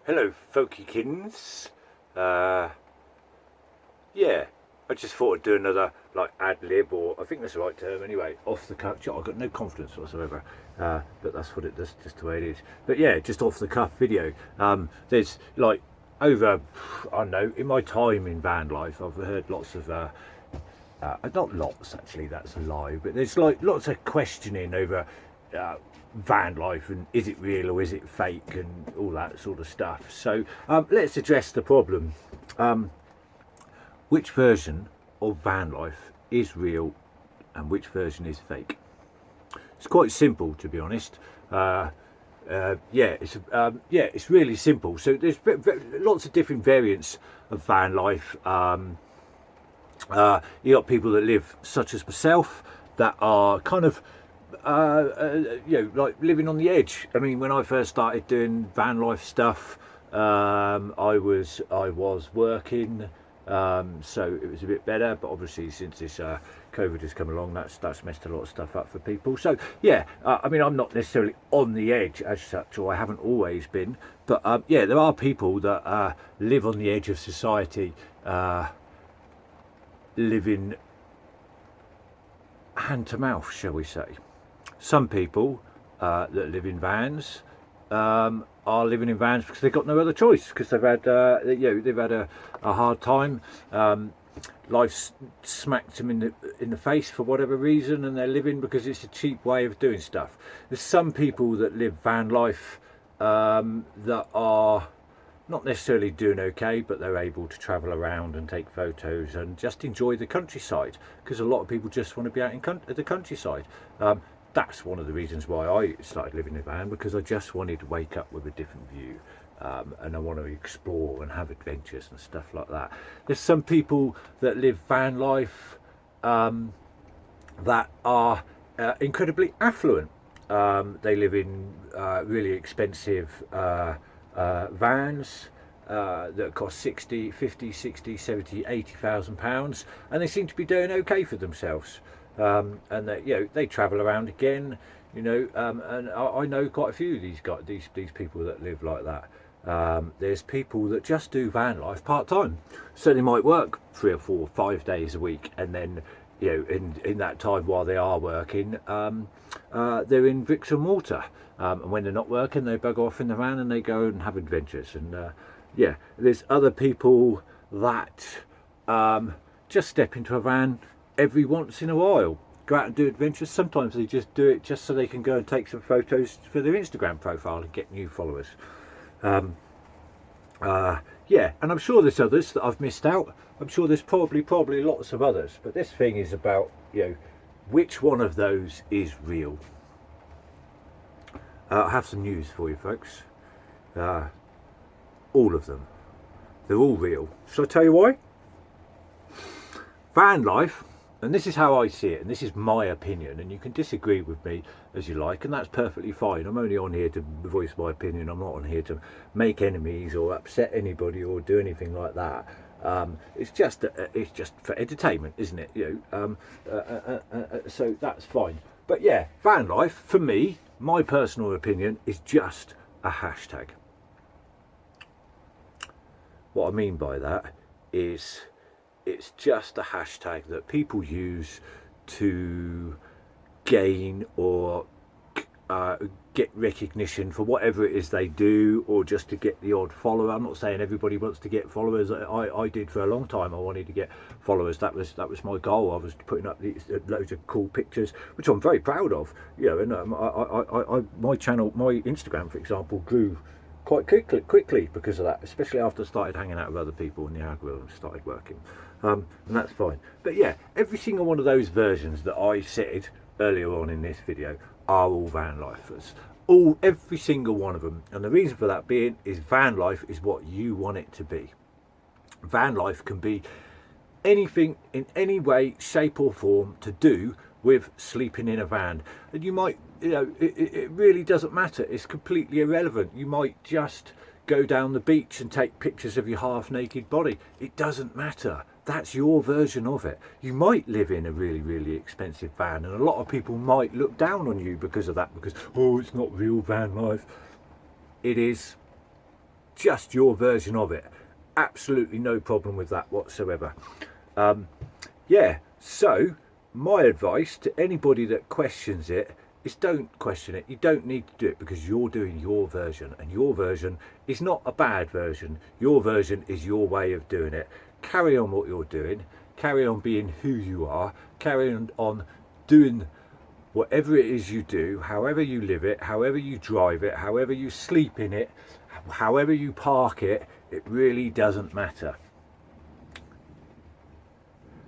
Hello, folkykins. Yeah, I just thought I'd do another like ad lib, or I think that's the right term anyway, off the cuff. I've got no confidence whatsoever, but that's what that's just the way it is. But yeah, just off the cuff video. There's like over, I don't know, in my time in van life, I've heard lots of not lots actually, that's a lie, but there's like lots of questioning over van life and is it real or is it fake and all that sort of stuff. So let's address the problem. Which version of van life is real and which version is fake? It's quite simple, to be honest. It's really simple. So there's lots of different variants of van life. You got people that live, such as myself, that are kind of like living on the edge. I mean, when I first started doing van life stuff, I was working, so it was a bit better. But obviously, since this COVID has come along, that's messed a lot of stuff up for people. So yeah, I mean, I'm not necessarily on the edge as such, or I haven't always been. But yeah, there are people that live on the edge of society, living hand to mouth, shall we say. Some people that live in vans are living in vans because they've got no other choice, because they've had they've had a hard time. Life's smacked them in the face for whatever reason, and they're living because it's a cheap way of doing stuff. There's some people that live van life that are not necessarily doing okay, but they're able to travel around and take photos and just enjoy the countryside, because a lot of people just want to be out in the countryside. That's one of the reasons why I started living in a van, because I just wanted to wake up with a different view, and I want to explore and have adventures and stuff like that. There's some people that live van life that are incredibly affluent. They live in really expensive vans that cost 60, 50, 60, 70, 80,000 pounds, and they seem to be doing okay for themselves. And they travel around again, and I know quite a few of these guys, these people that live like that. There's people that just do van life part time, so they might work 3 or 4 or 5 days a week, and then in that time while they are working, they're in bricks and mortar, and when they're not working, they bug off in the van and they go and have adventures. And there's other people that just step into a van every once in a while, go out and do adventures. Sometimes they just do it just so they can go and take some photos for their Instagram profile and get new followers. And I'm sure there's others that I've missed out. I'm sure there's probably lots of others, but this thing is about which one of those is real. I have some news for you folks. All of them, they're all real. Shall I tell you why? Van life, and this is how I see it, and this is my opinion, and you can disagree with me as you like, and that's perfectly fine. I'm only on here to voice my opinion. I'm not on here to make enemies or upset anybody or do anything like that. It's just for entertainment, isn't it? So that's fine. But yeah, van life for me, my personal opinion, is just a hashtag. What I mean by that is, it's just a hashtag that people use to gain or get recognition for whatever it is they do, or just to get the odd follower. I'm not saying everybody wants to get followers. I did for a long time. I wanted to get followers. That was my goal. I was putting up these loads of cool pictures, which I'm very proud of. And my channel, my Instagram, for example, grew quite quickly because of that, especially after I started hanging out with other people and the algorithm started working. And that's fine. But yeah, every single one of those versions that I said earlier on in this video are all van lifers. Every single one of them. And the reason for that being is van life is what you want it to be. Van life can be anything in any way, shape or form to do with sleeping in a van. And you might, it really doesn't matter. It's completely irrelevant. You might just go down the beach and take pictures of your half naked body. It doesn't matter. That's your version of it. You might live in a really, really expensive van, and a lot of people might look down on you because of that, because, oh, it's not real van life. It is. just your version of it. Absolutely no problem with that whatsoever. Yeah, so my advice to anybody that questions it is don't question it. You don't need to do it because you're doing your version, and your version is not a bad version. Your version is your way of doing it. Carry on what you're doing, carry on being who you are, carry on doing whatever it is you do, however you live it, however you drive it, however you sleep in it, however you park it, it really doesn't matter.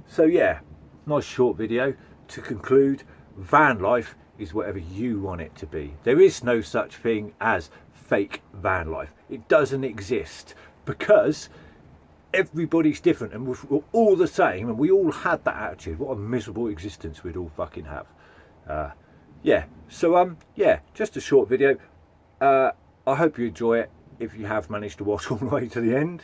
So yeah, nice short video to conclude. Van life is whatever you want it to be. There is no such thing as fake van life. It doesn't exist because everybody's different and we're all the same, and we all had that attitude. What a miserable existence we'd all fucking have. Yeah, so yeah, just a short video. I hope you enjoy it if you have managed to watch all the way to the end.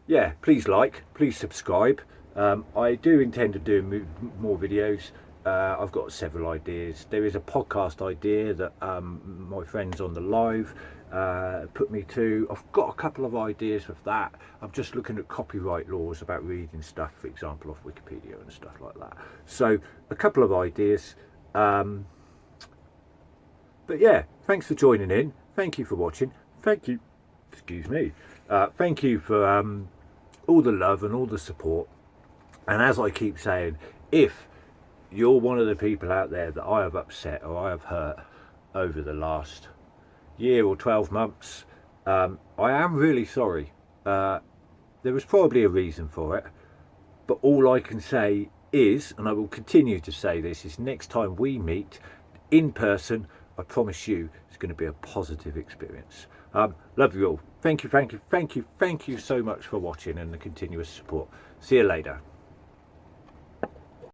Yeah, please like, please subscribe. I do intend to do more videos. I've got several ideas. There is a podcast idea that my friends on the live put me to. I've got a couple of ideas with that. I'm just looking at copyright laws about reading stuff, for example, off Wikipedia and stuff like that. So a couple of ideas. But yeah, thanks for joining in. Thank you for watching. Thank you. Excuse me. Thank you for all the love and all the support. And as I keep saying, if you're one of the people out there that I have upset or I have hurt over the last year or 12 months, I am really sorry. There was probably a reason for it, but all I can say is, and I will continue to say this, is next time we meet in person, I promise you it's going to be a positive experience. Love you all. Thank you so much for watching and the continuous support. See you later.